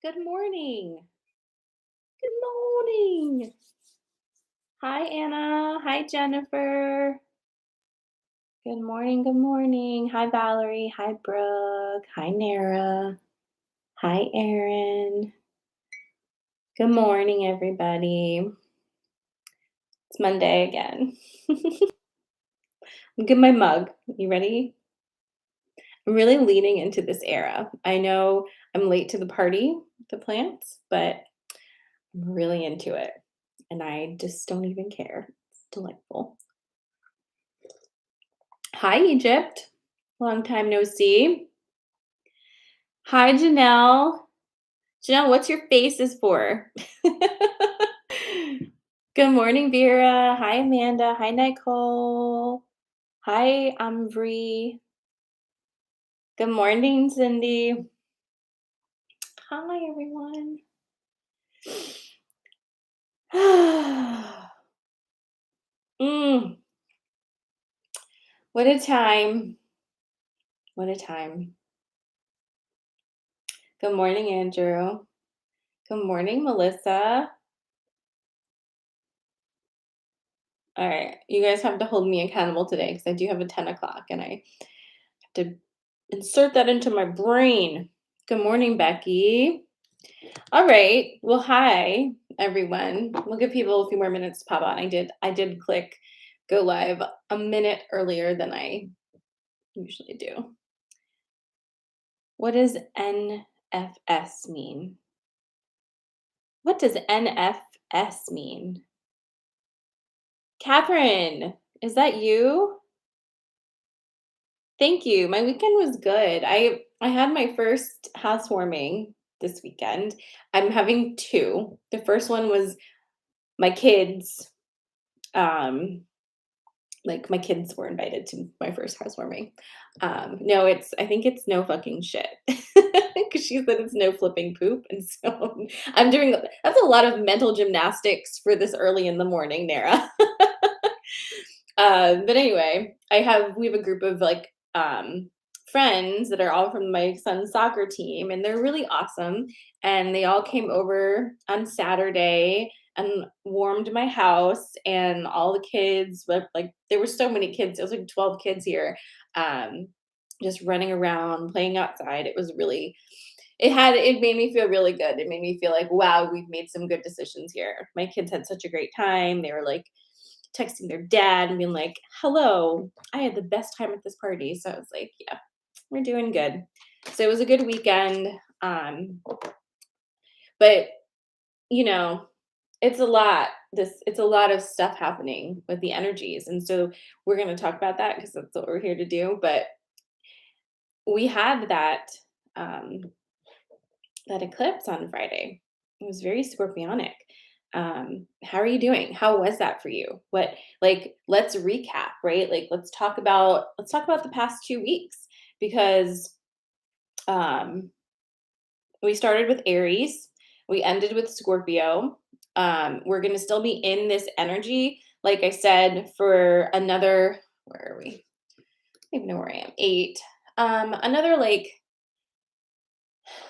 Good morning. Good morning. Hi, Anna. Hi, Jennifer. Good morning. Good morning. Hi, Valerie. Hi, Brooke. Hi, Nara. Hi, Erin. Good morning, everybody. It's Monday again. Get my mug. You ready? I'm really leaning into this era. I know I'm late to the party, the plants, but I'm really into it. And I just don't even care. It's delightful. Hi, Egypt. Long time no see. Hi, Janelle. Janelle, what's your faces for? Good morning, Vera. Hi, Amanda. Hi, Nicole. Hi, Amvri. Good morning, Cindy. Hi, everyone. mm, what a time. What a time. Good morning, Andrew. Good morning, Melissa. All right, you guys have to hold me accountable today because I do have a 10 o'clock and I have to insert that into my brain. Good morning, Becky. All right. Well, hi, everyone. We'll give people a few more minutes to pop on. I did click go live a minute earlier than I usually do. What does NFS mean? What does NFS mean? Catherine, is that you? Thank you. My weekend was good. I had my first housewarming this weekend. I'm having 2. The first one was my kids. Like, my kids were invited to my first housewarming. No, I think it's no fucking shit. Because she said it's no flipping poop, and so I'm doing that's a lot of mental gymnastics for this early in the morning, Nara. But anyway, we have a group of like friends that are all from my son's soccer team, and they're really awesome. And they all came over on Saturday and warmed my house, and all the kids, like there were so many kids. It was like 12 kids here, um, just running around, playing outside. It made me feel really good. It made me feel like, wow, we've made some good decisions here. My kids had such a great time. They were like texting their dad and being like, hello, I had the best time at this party. So I was like, yeah, we're doing good. So it was a good weekend. But you know, it's a lot of stuff happening with the energies. And so we're going to talk about that because that's what we're here to do. But we had um that eclipse on Friday. It was very scorpionic. How are you doing? How was that for you? Let's recap, right? Like let's talk about the past 2 weeks because um we started with Aries, we ended with Scorpio. We're gonna still be in this energy, like I said, for another, where are we? I don't even know where I am. 8. Another like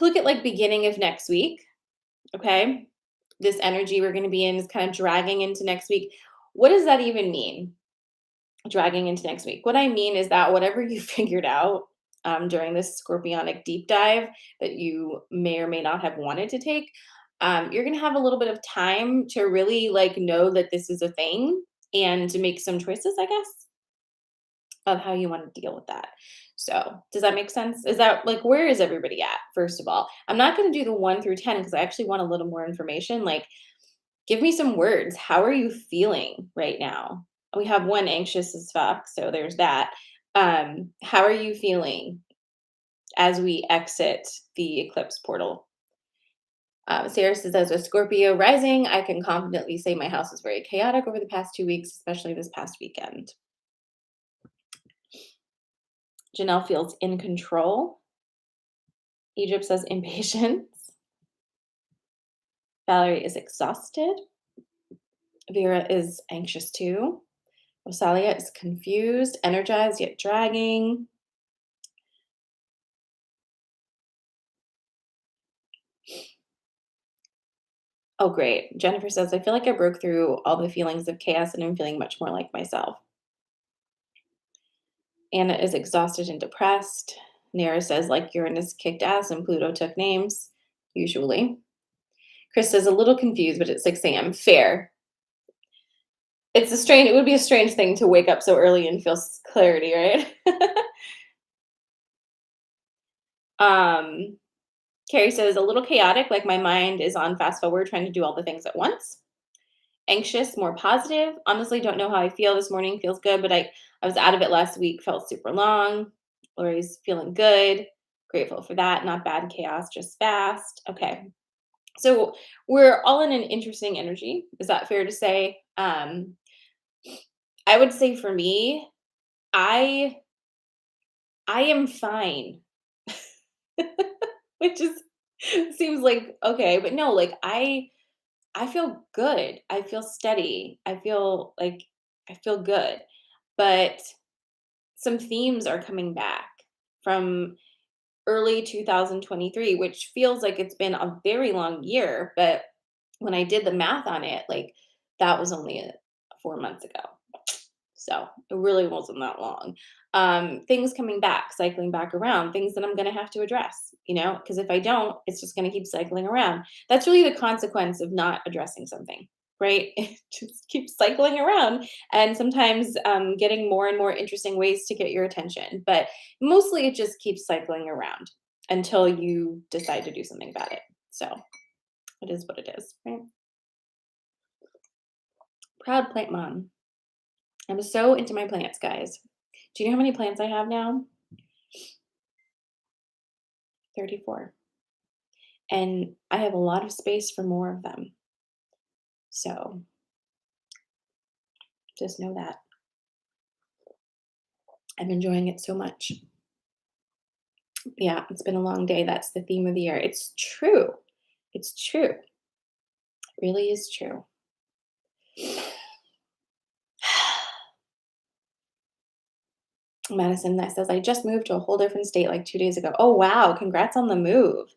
look at like beginning of next week. Okay. This energy we're going to be in is kind of dragging into next week. What does that even mean? Dragging into next week. What I mean is that whatever you figured out during this scorpionic deep dive that you may or may not have wanted to take, you're going to have a little bit of time to really like know that this is a thing and to make some choices, I guess, of how you want to deal with that. So, does that make sense? Is that like where is everybody at? First of all, I'm not going to do the 1 through 10 because I actually want a little more information. Like, give me some words. How are you feeling right now? We have one anxious as fuck, so there's that. How are you feeling as we exit the eclipse portal? Sarah says, as a Scorpio rising, I can confidently say my house is very chaotic over the past 2 weeks, especially this past weekend. Janelle feels in control. Egypt says impatience. Valerie is exhausted. Vera is anxious too. Rosalia is confused, energized, yet dragging. Oh, great. Jennifer says, I feel like I broke through all the feelings of chaos and I'm feeling much more like myself. Anna is exhausted and depressed. Nara says, like Uranus kicked ass and Pluto took names, usually. Chris says, a little confused, but at 6 a.m. Fair. It would be a strange thing to wake up so early and feel clarity, right? um, Carrie says, a little chaotic, like my mind is on fast forward trying to do all the things at once. Anxious, more positive. Honestly, don't know how I feel this morning. Feels good, but I was out of it last week, felt super long. Lori's feeling good. Grateful for that. Not bad chaos, just fast. Okay. So we're all in an interesting energy. Is that fair to say? I would say for me, I I am fine. Which is seems like okay, but no, like I feel good. I feel steady. I feel like I feel good. But some themes are coming back from early 2023, which feels like it's been a very long year. But when I did the math on it, like that was only 4 months ago. So it really wasn't that long. Things coming back, cycling back around, things that I'm going to have to address, because if I don't, it's just going to keep cycling around. That's really the consequence of not addressing something, right? It just keeps cycling around and sometimes getting more and more interesting ways to get your attention. But mostly it just keeps cycling around until you decide to do something about it. So it is what it is, right? Proud plant mom. I'm so into my plants, guys. Do you know how many plants I have now? 34. And I have a lot of space for more of them. So just know that. I'm enjoying it so much. Yeah, it's been a long day. That's the theme of the year. It's true. It's true. It really is true. Madison that says, I just moved to a whole different state like 2 days ago. Oh, wow. Congrats on the move.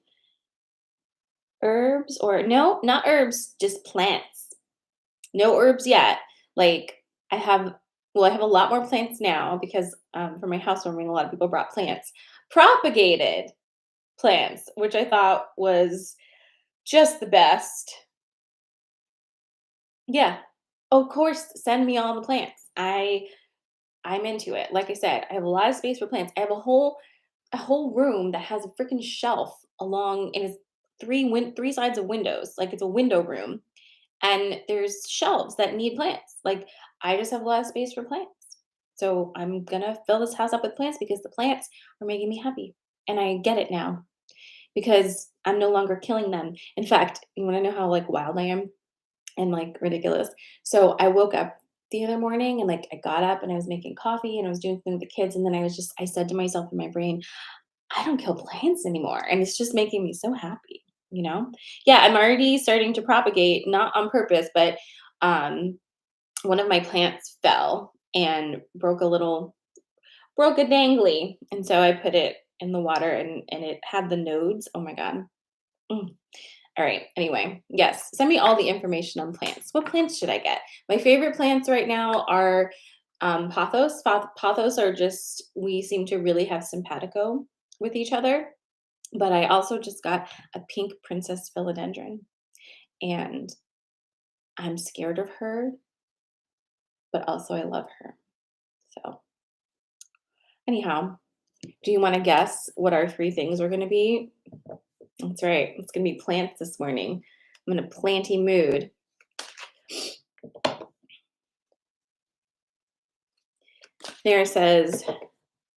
Herbs or no, not herbs, just plants. No herbs yet. Like I have, well, I have a lot more plants now because for my housewarming, a lot of people brought plants. Propagated plants, which I thought was just the best. Yeah. Of course, send me all the plants. I'm into it. Like I said, I have a lot of space for plants. I have a whole room that has a freaking shelf along and it's three sides of windows. Like it's a window room and there's shelves that need plants. Like I just have a lot of space for plants. So I'm gonna fill this house up with plants because the plants are making me happy. And I get it now because I'm no longer killing them. In fact, you wanna know how like wild I am and like ridiculous? So I woke up the other morning and like I got up and I was making coffee and I was doing something with the kids. And then I said to myself in my brain, I don't kill plants anymore. And it's just making me so happy, you know? Yeah, I'm already starting to propagate, not on purpose, but um, one of my plants fell and broke a dangly. And so I put it in the water and it had the nodes. Oh my God. Mm. All right. Anyway, yes, send me all the information on plants. What plants should I get? My favorite plants right now are pothos. Pothos are just, we seem to really have simpatico with each other. But I also just got a pink princess philodendron, and I'm scared of her, but also I love her. So, anyhow, do you want to guess what our three things are going to be? That's right. It's going to be plants this morning. I'm in a planty mood. There says,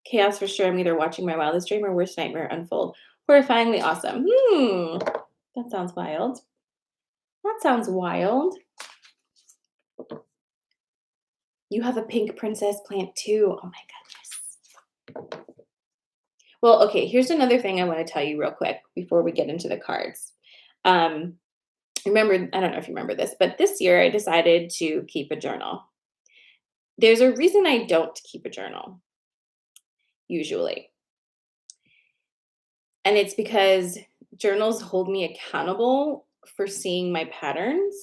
chaos for sure. I'm either watching my wildest dream or worst nightmare unfold. Horrifyingly awesome. That sounds wild. That sounds wild. You have a pink princess plant too. Oh my goodness. Well, okay, here's another thing I want to tell you real quick before we get into the cards. Um, remember, I don't know if you remember this, but this year I decided to keep a journal. There's a reason I don't keep a journal, usually. And it's because journals hold me accountable for seeing my patterns.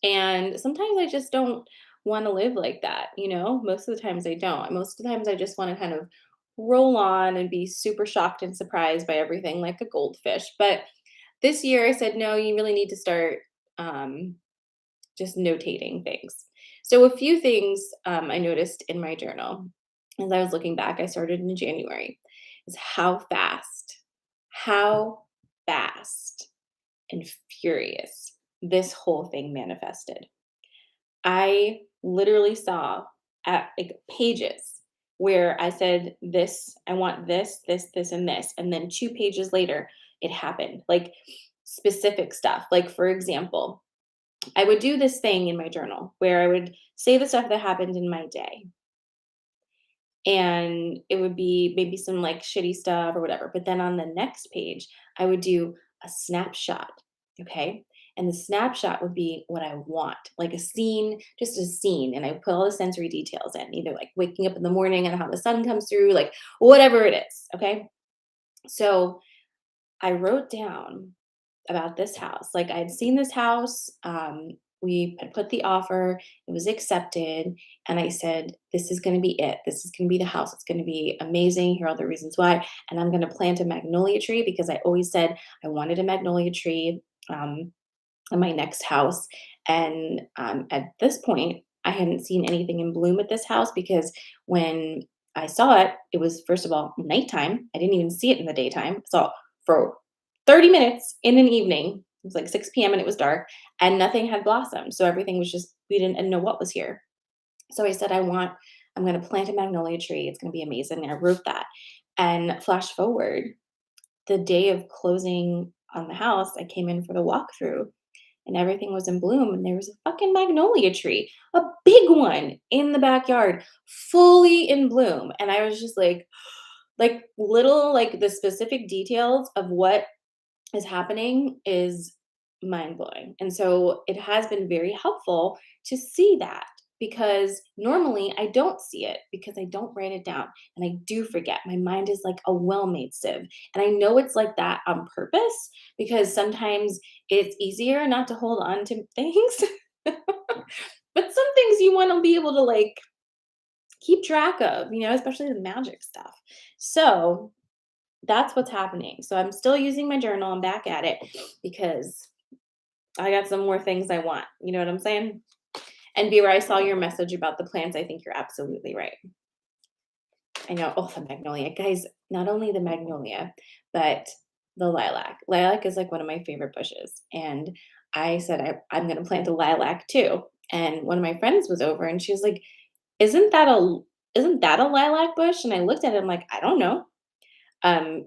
And sometimes I just don't want to live like that, you know? Most of the times I don't. Most of the times I just want to kind of roll on and be super shocked and surprised by everything like a goldfish. But this year I said, no, you really need to start um, just notating things. So, a few things I noticed in my journal as I was looking back, I started in January, is how fast and furious this whole thing manifested. I literally saw at like pages where I said, this, I want this, and this. And then 2 pages later, it happened. Like specific stuff. Like, for example, I would do this thing in my journal where I would say the stuff that happened in my day. And it would be maybe some like shitty stuff or whatever. But then on the next page, I would do a snapshot. Okay. And the snapshot would be what I want, like a scene, just a scene. And I would put all the sensory details in, either like waking up in the morning and how the sun comes through, like whatever it is. Okay. So I wrote down about this house. Like I'd seen this house. We had put the offer, it was accepted. And I said, this is going to be it. This is going to be the house. It's going to be amazing. Here are all the reasons why. And I'm going to plant a magnolia tree because I always said I wanted a magnolia tree in my next house. And at this point, I hadn't seen anything in bloom at this house because when I saw it, it was first of all nighttime. I didn't even see it in the daytime. I saw it for 30 minutes in an evening. It was like 6 p.m. and it was dark and nothing had blossomed. So everything was just, we didn't know what was here. So I said, I'm going to plant a magnolia tree. It's going to be amazing. And I wrote that. And flash forward, the day of closing on the house, I came in for the walkthrough and everything was in bloom. And there was a fucking magnolia tree, a big one in the backyard, fully in bloom. And I was just like little, like the specific details of what is happening is mind blowing. And so it has been very helpful to see that because normally I don't see it because I don't write it down and I do forget. My mind is like a well made sieve. And I know it's like that on purpose because sometimes it's easier not to hold on to things. But some things you want to be able to like keep track of, you know, especially the magic stuff. So that's what's happening. So I'm still using my journal. I'm back at it because I got some more things I want. You know what I'm saying? And Vera, I saw your message about the plants. I think you're absolutely right. I know. Oh, the magnolia. Guys, not only the magnolia, but the lilac. Lilac is like one of my favorite bushes. And I said, I'm going to plant a lilac too. And one of my friends was over and she was like, isn't that a lilac bush? And I looked at it, I'm like, I don't know.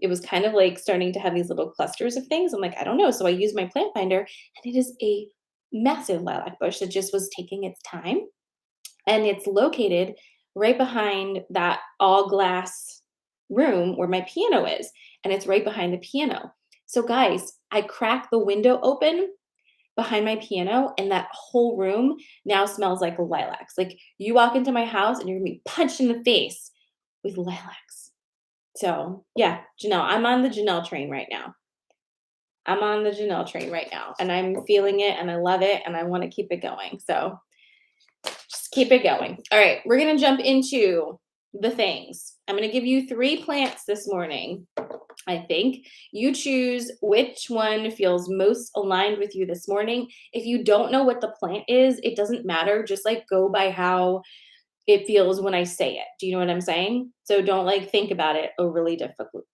It was kind of like starting to have these little clusters of things. I'm like, I don't know. So I used my plant finder, and it is a massive lilac bush that just was taking its time. And it's located right behind that all glass room where my piano is. And it's right behind the piano. So, guys, I cracked the window open behind my piano, and that whole room now smells like lilacs. Like you walk into my house and you're gonna be punched in the face with lilacs. So, yeah, Janelle, I'm on the Janelle train right now. I'm on the Janelle train right now, and I'm feeling it, and I love it, and I want to keep it going. So, just keep it going. All right, we're going to jump into the things. I'm going to give you 3 plants this morning. I think you choose which one feels most aligned with you this morning. If you don't know what the plant is, it doesn't matter. Just like go by how it feels when I say it. Do you know what I'm saying? So don't like think about it overly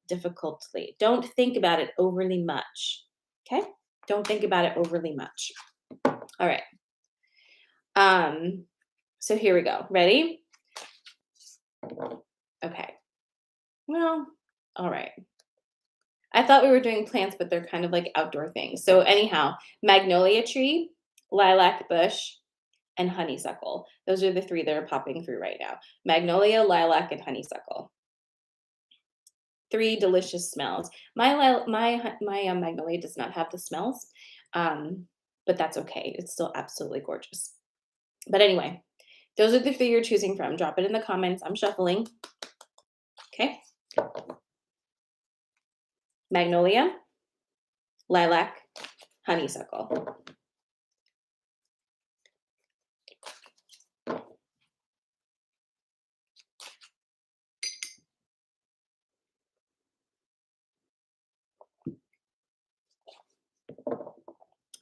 difficultly. Don't think about it overly much. Okay? Don't think about it overly much. All right. So here we go. Ready? Okay. Well, all right. I thought we were doing plants, but they're kind of like outdoor things. So anyhow, magnolia tree, lilac bush, and honeysuckle. Those are the 3 that are popping through right now. Magnolia, lilac, and honeysuckle. 3 delicious smells. My magnolia does not have the smells, but that's okay. It's still absolutely gorgeous. But anyway, those are the 3 you're choosing from. Drop it in the comments. I'm shuffling. Okay. Magnolia, lilac, honeysuckle.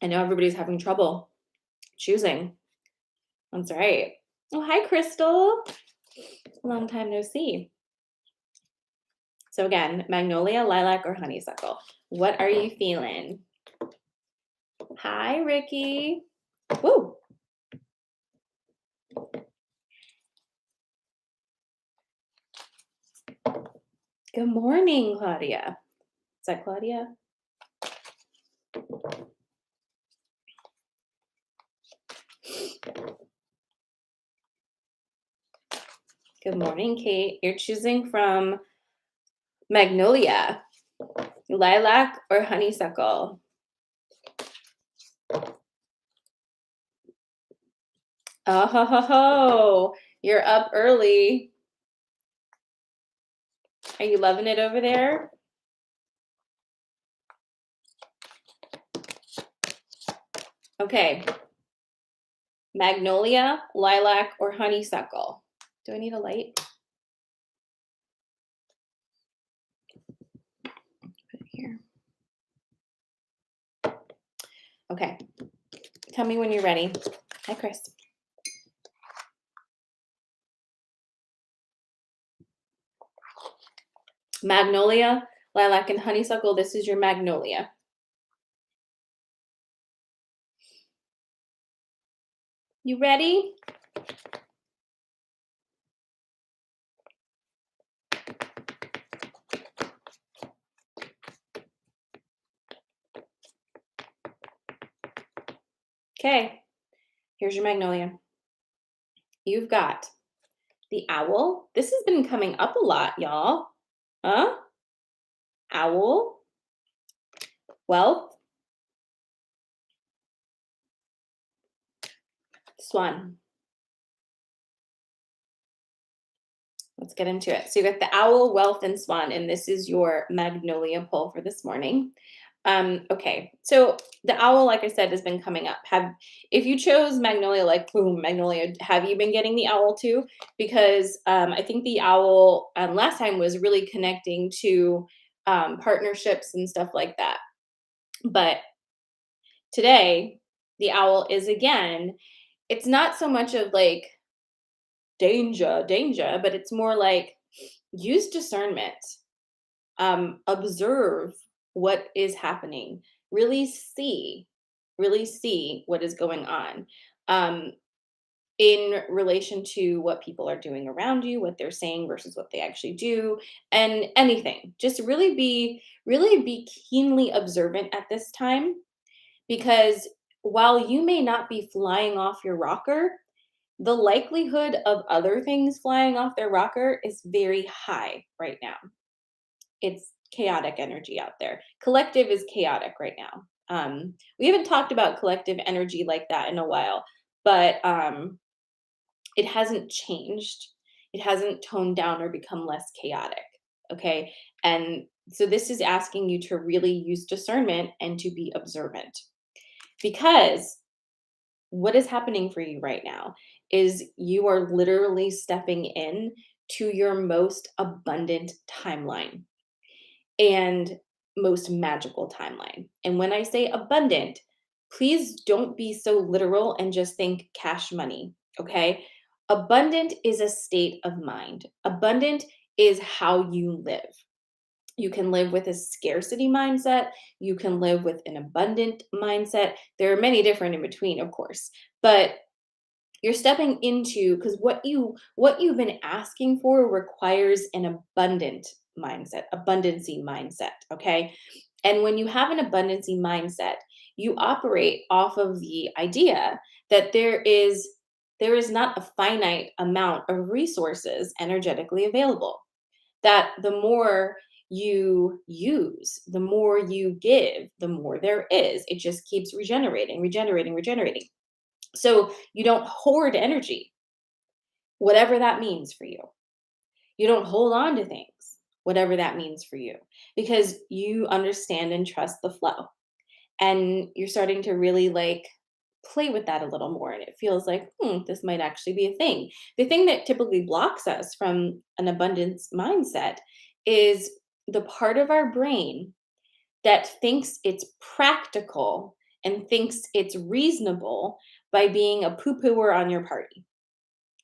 I know everybody's having trouble choosing. That's right. Oh, hi, Crystal. Long time no see. So again, magnolia, lilac, or honeysuckle. What are you feeling? Hi, Ricky. Woo. Good morning, Claudia. Is that Claudia? Good morning, Kate. You're choosing from magnolia, lilac, or honeysuckle. Oh, ho, ho, ho. You're up early. Are you loving it over there? Okay. Magnolia, lilac, or honeysuckle? Do I need a light? Put it here. Okay. Tell me when you're ready. Hi, Chris. Magnolia, lilac, and honeysuckle. This is your magnolia. You ready? Okay. Here's your magnolia. You've got the owl. This has been coming up a lot, y'all. Huh? Owl, wealth, swan. Let's get into it. So you got the owl, wealth, and swan, and this is your magnolia pull for this morning. Okay, so the owl, like I said, has been coming up. If you chose magnolia, like boom, magnolia, have you been getting the owl too? Because I think the owl last time was really connecting to partnerships and stuff like that. But today, the owl is again, it's not so much of like danger, but it's more like use discernment, observe what is happening, really see what is going on in relation to what people are doing around you, what they're saying versus what they actually do, and anything. Just really be keenly observant at this time, because while you may not be flying off your rocker, the likelihood of other things flying off their rocker is very high right now. It's chaotic energy out there. Collective is chaotic right now. We haven't talked about collective energy like that in a while, but it hasn't changed. It hasn't toned down or become less chaotic. Okay. And so this is asking you to really use discernment and to be observant, because what is happening for you right now is you are literally stepping in to your most abundant timeline and most magical timeline. And when I say abundant, please don't be so literal and just think cash money, okay? Abundant is a state of mind. Abundant is how you live. You can live with a scarcity mindset. You can live with an abundant mindset. There are many different in between, of course, but you're stepping into, because what you've been asking for requires an abundancy mindset, okay? And when you have an abundancy mindset, you operate off of the idea that there is not a finite amount of resources energetically available, that the more you use, the more you give, the more there is. It just keeps regenerating. So you don't hoard energy, whatever that means for you. You don't hold on to things, whatever that means for you, because you understand and trust the flow. And you're starting to really like play with that a little more. And it feels like, this might actually be a thing. The thing that typically blocks us from an abundance mindset is the part of our brain that thinks it's practical and thinks it's reasonable by being a poo-pooer on your party.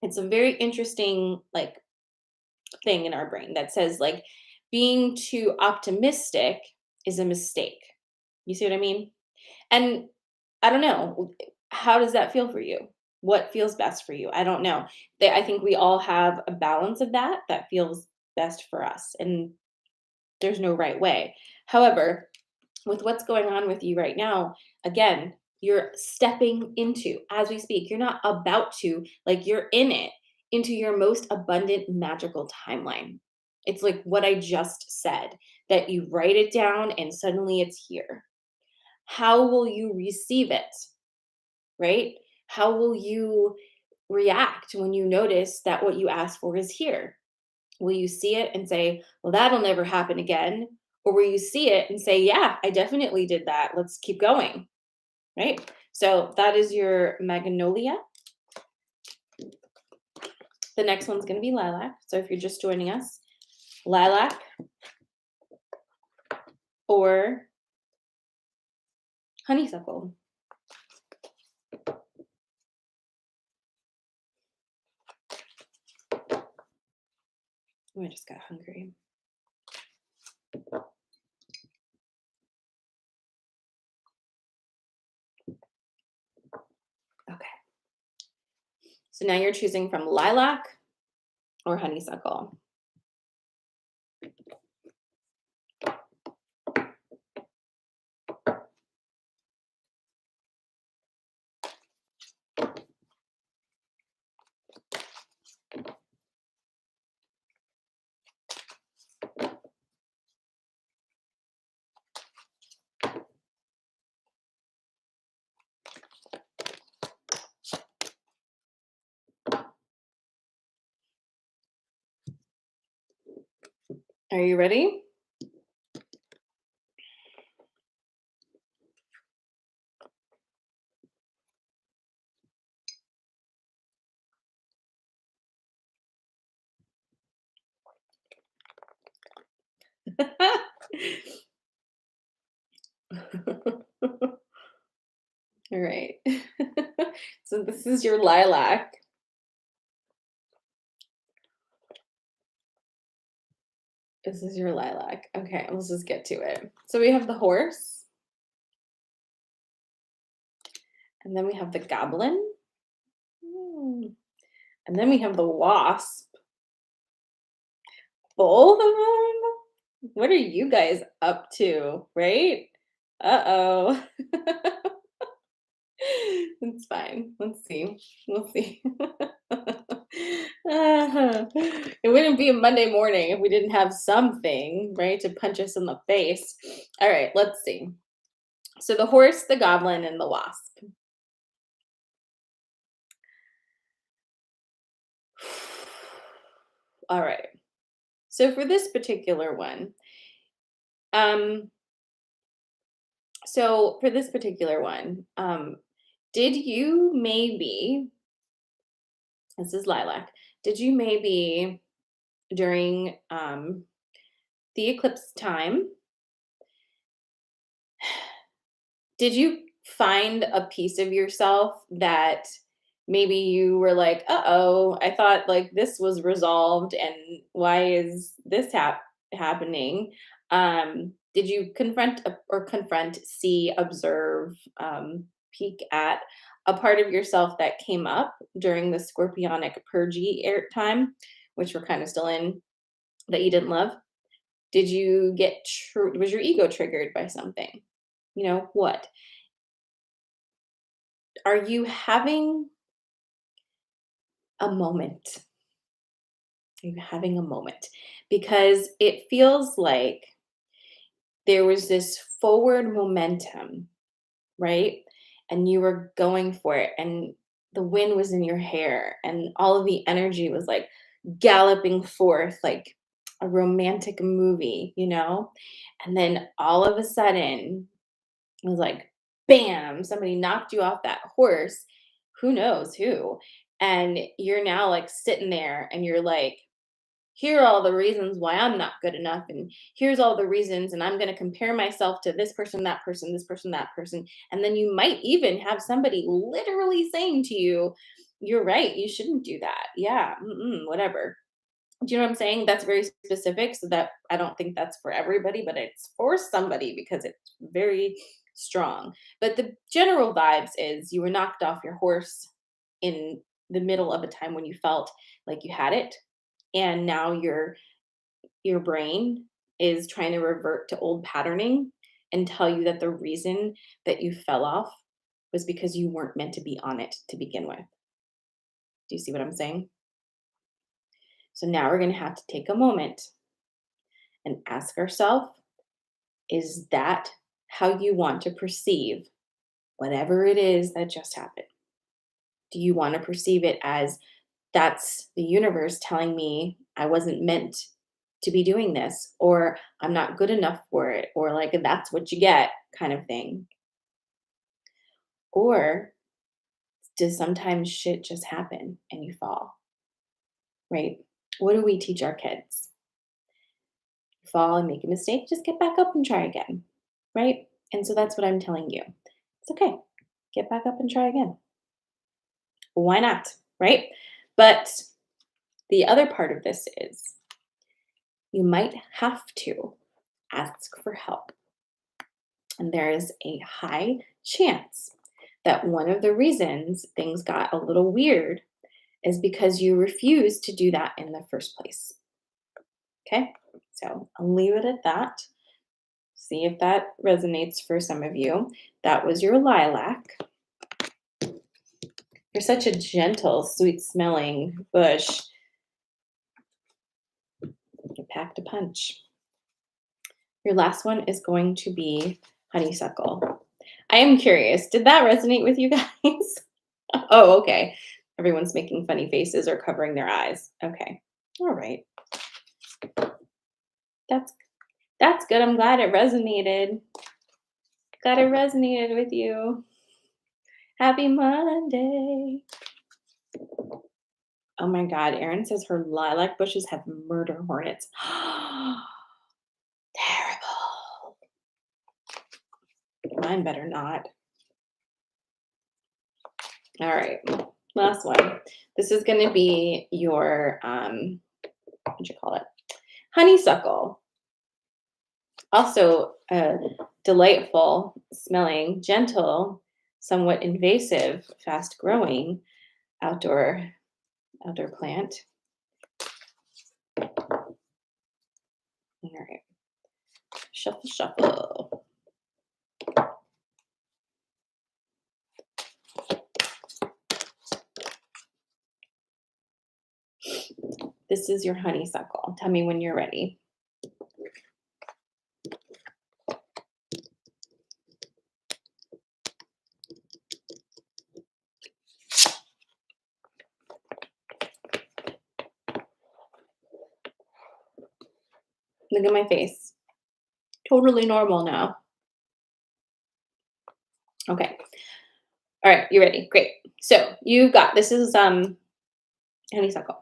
It's a very interesting like thing in our brain that says like being too optimistic is a mistake. You see what I mean? And I don't know, how does that feel for you? What feels best for you? I don't know. I think we all have a balance of that that feels best for us, and there's no right way. However, with what's going on with you right now, again, you're stepping into, as we speak, you're not about to, like, you're in it, into your most abundant magical timeline. It's like what I just said, that you write it down and suddenly it's here. How will you receive it? Right? How will you react when you notice that what you asked for is here? Will you see it and say, well, that'll never happen again? Or will you see it and say, yeah, I definitely did that. Let's keep going. Right? So that is your magnolia. The next one's going to be lilac. So if you're just joining us, lilac or honeysuckle. Oh, I just got hungry. Okay. So now you're choosing from lilac or honeysuckle. Are you ready? All right. So this is your lilac. This is your lilac. Okay, let's just get to it. So we have the horse, and then we have the goblin, and then we have the wasp. Both of them? What are you guys up to, right? Uh-oh. It's fine. Let's see. We'll see. It wouldn't be a Monday morning if we didn't have something, right, to punch us in the face. All right, let's see. So the horse, the goblin, and the wasp. All right. So for this particular one, um, did you maybe, this is lilac, did you maybe during the eclipse time, did you find a piece of yourself that maybe you were like, uh-oh, I thought like this was resolved and why is this happening? Did you confront, see, observe, peek at a part of yourself that came up during the scorpionic purgy air time, which we're kind of still in, that you didn't love? Did you was your ego triggered by something? You know, what? Are you having a moment? Are you having a moment? Because it feels like there was this forward momentum, right? And you were going for it, and the wind was in your hair, and all of the energy was like galloping forth like a romantic movie, you know? And then all of a sudden, It was like, bam, somebody knocked you off that horse, who knows who. And you're now like sitting there and you're like, here are all the reasons why I'm not good enough. And here's all the reasons. And I'm going to compare myself to this person, that person, this person, that person. And then you might even have somebody literally saying to you, you're right. You shouldn't do that. Yeah. Whatever. Do you know what I'm saying? That's very specific. So that I don't think that's for everybody, but it's for somebody because it's very strong. But the general vibes is you were knocked off your horse in the middle of a time when you felt like you had it. And now your brain is trying to revert to old patterning and tell you that the reason that you fell off was because you weren't meant to be on it to begin with. Do you see what I'm saying? So now we're going to have to take a moment and ask ourselves, is that how you want to perceive whatever it is that just happened? Do you want to perceive it as that's the universe telling me I wasn't meant to be doing this, or I'm not good enough for it, or like that's what you get kind of thing? Or does sometimes shit just happen and you fall, right? What do we teach our kids? Fall and make a mistake, just get back up and try again, right? And so that's what I'm telling you. It's okay. Get back up and try again. Why not? Right? But the other part of this is you might have to ask for help. And there is a high chance that one of the reasons things got a little weird is because you refused to do that in the first place. Okay? So I'll leave it at that. See if that resonates for some of you. That was your lilac. You're such a gentle, sweet smelling bush. You packed a punch. Your last one is going to be honeysuckle. I am curious, did that resonate with you guys? Oh, okay. Everyone's making funny faces or covering their eyes. Okay. All right. That's good. I'm glad it resonated. Glad it resonated with you. Happy Monday. Oh my God. Erin says her lilac bushes have murder hornets. Terrible. Mine better not. All right. Last one. This is going to be your, what'd you call it? Honeysuckle. Also delightful smelling, gentle, somewhat invasive, fast growing outdoor plant. All right. Shuffle, shuffle. This is your honeysuckle. Tell me when you're ready. Look at my face. Totally normal now. Okay. All right, you ready? Great. So you've got, this is honeysuckle.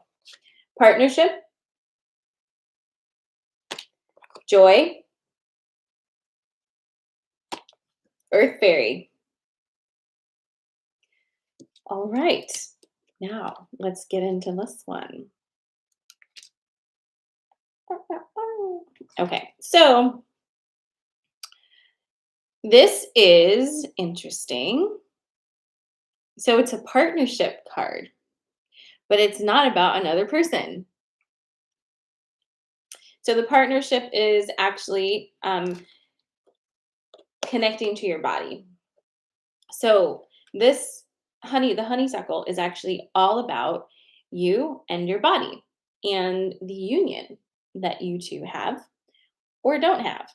Partnership, joy, earth fairy. All right. Now let's get into this one. Okay, so this is interesting. So it's a partnership card, but it's not about another person. So the partnership is actually connecting to your body. So this the honeysuckle is actually all about you and your body and the union that you two have or don't have.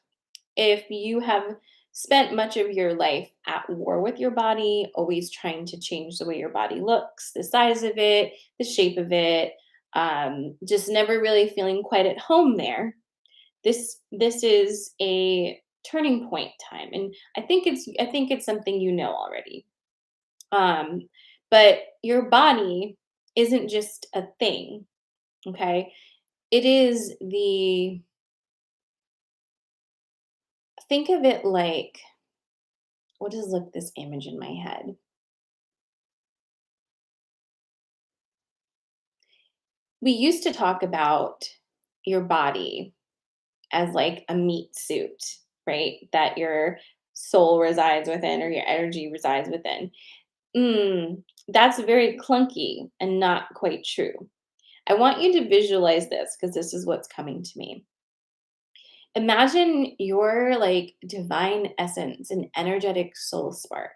If you have spent much of your life at war with your body, always trying to change the way your body looks, the size of it, the shape of it, just never really feeling quite at home there, this is a turning point time. And I think it's something you know already. Um, but your body isn't just a thing, okay? It is the think of it like what is like this image in my head? We used to talk about your body as like a meat suit, right? That your soul resides within or your energy resides within. That's very clunky and not quite true. I want you to visualize this because this is what's coming to me. Imagine your like divine essence, an energetic soul spark.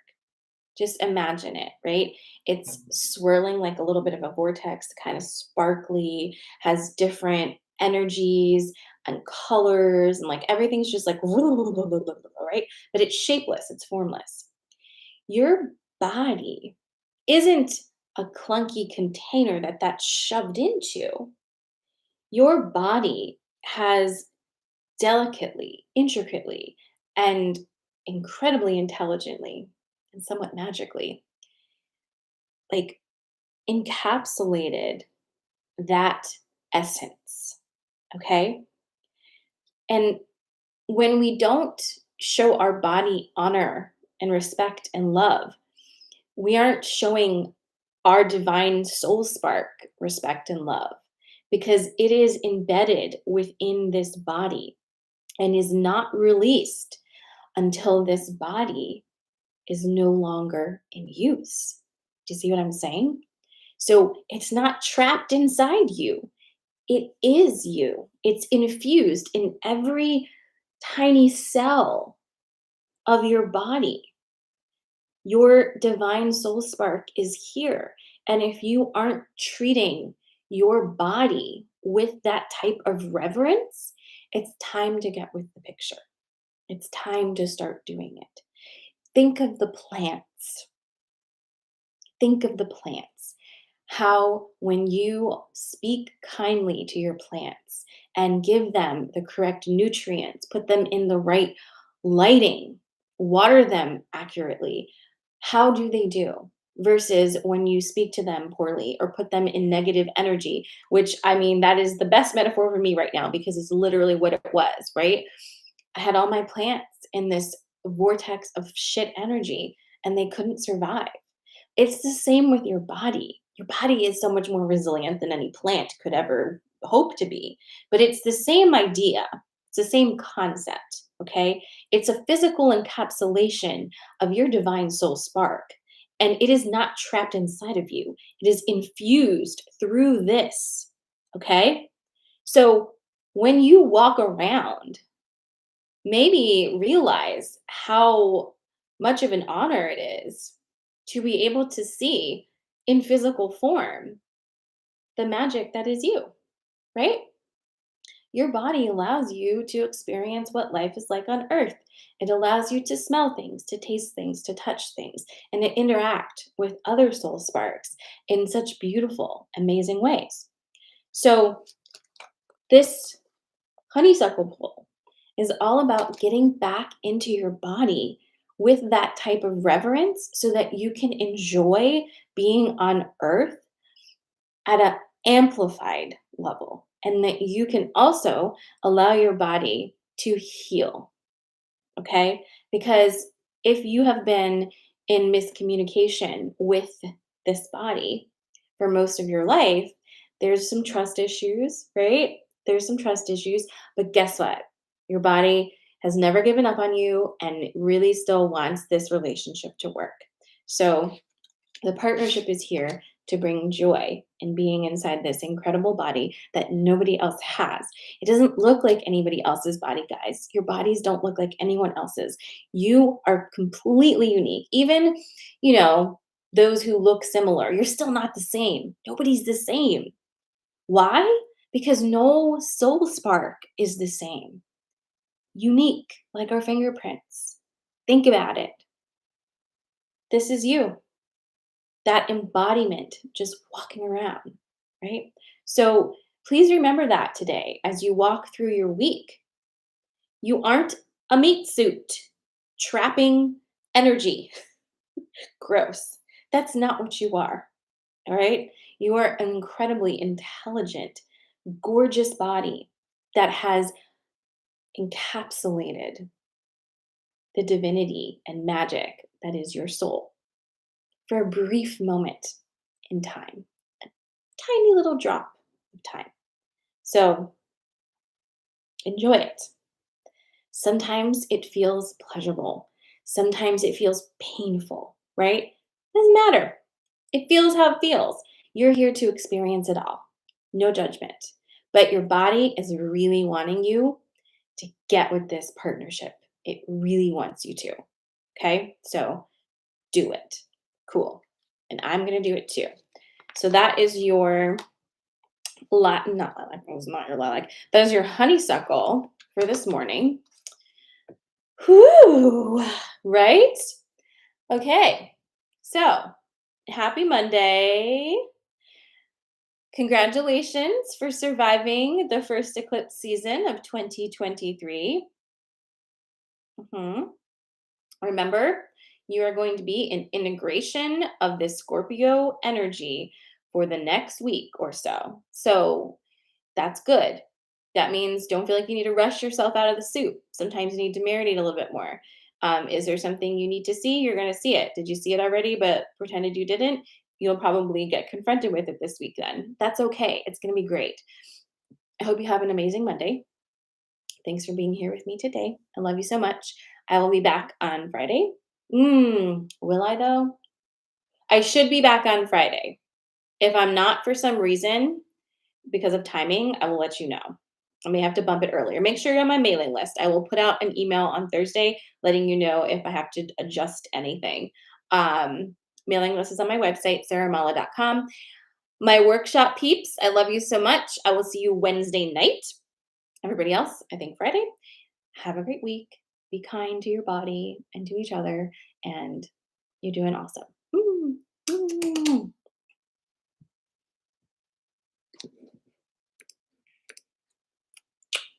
Just imagine it, right? It's swirling like a little bit of a vortex, kind of sparkly, has different energies and colors, and like everything's just like, right? But it's shapeless, it's formless. Your body isn't a clunky container that that's shoved into. Your body has delicately, intricately, and incredibly intelligently and somewhat magically, like encapsulated that essence. Okay. And when we don't show our body honor and respect and love, we aren't showing our divine soul spark respect and love because it is embedded within this body and is not released until this body is no longer in use. Do you see what I'm saying? So it's not trapped inside you. It is you. It's infused in every tiny cell of your body. Your divine soul spark is here. And if you aren't treating your body with that type of reverence, it's time to get with the picture. It's time to start doing it. Think of the plants. Think of the plants. How, when you speak kindly to your plants and give them the correct nutrients, put them in the right lighting, water them accurately, how do they do? Versus when you speak to them poorly or put them in negative energy, which I mean, that is the best metaphor for me right now because it's literally what it was, right? I had all my plants in this vortex of shit energy and they couldn't survive. It's the same with your body. Your body is so much more resilient than any plant could ever hope to be. But it's the same idea, it's the same concept. Okay. It's a physical encapsulation of your divine soul spark. And it is not trapped inside of you, it is infused through this. Okay. So when you walk around, maybe realize how much of an honor it is to be able to see in physical form the magic that is you, right? Your body allows you to experience what life is like on earth. It allows you to smell things, to taste things, to touch things, and to interact with other soul sparks in such beautiful, amazing ways. So, this honeysuckle bowl is all about getting back into your body with that type of reverence so that you can enjoy being on earth at an amplified level and that you can also allow your body to heal. Okay? Because if you have been in miscommunication with this body for most of your life, there's some trust issues, right? There's some trust issues, but guess what? Your body has never given up on you and it really still wants this relationship to work. So the partnership is here to bring joy in being inside this incredible body that nobody else has. It doesn't look like anybody else's body, guys. Your bodies don't look like anyone else's. You are completely unique. Even, you know, those who look similar, you're still not the same. Nobody's the same. Why? Because no soul spark is the same. Unique, like our fingerprints. Think about it. This is you, that embodiment just walking around, right? So please remember that today as you walk through your week. You aren't a meat suit, trapping energy. Gross. That's not what you are. All right. You are an incredibly intelligent, gorgeous body that has encapsulated the divinity and magic that is your soul for a brief moment in time, a tiny little drop of time. So enjoy it. Sometimes it feels pleasurable, sometimes it feels painful, right? Doesn't matter. It feels how it feels. You're here to experience it all. No judgment. But your body is really wanting you to get with this partnership. It really wants you to. Okay? So do it. Cool. And I'm going to do it too. So that is your not lilac, that was not your lilac. That is your honeysuckle for this morning. Whew, right? Okay. So happy Monday. Congratulations for surviving the first eclipse season of 2023. Mhm. Remember, you are going to be in integration of this Scorpio energy for the next week or so. So that's good. That means don't feel like you need to rush yourself out of the soup. Sometimes you need to marinate a little bit more. Is there something you need to see? You're going to see it. Did you see it already, but pretended you didn't? You'll probably get confronted with it this week then. That's okay. It's going to be great. I hope you have an amazing Monday. Thanks for being here with me today. I love you so much. I will be back on Friday. Will I though? I should be back on Friday. If I'm not for some reason, because of timing, I will let you know. I may have to bump it earlier. Make sure you're on my mailing list. I will put out an email on Thursday letting you know if I have to adjust anything. Mailing list is on my website, sarahmala.com. My workshop peeps, I love you so much. I will see you Wednesday night. Everybody else, I think Friday. Have a great week. Be kind to your body and to each other, and you're doing awesome.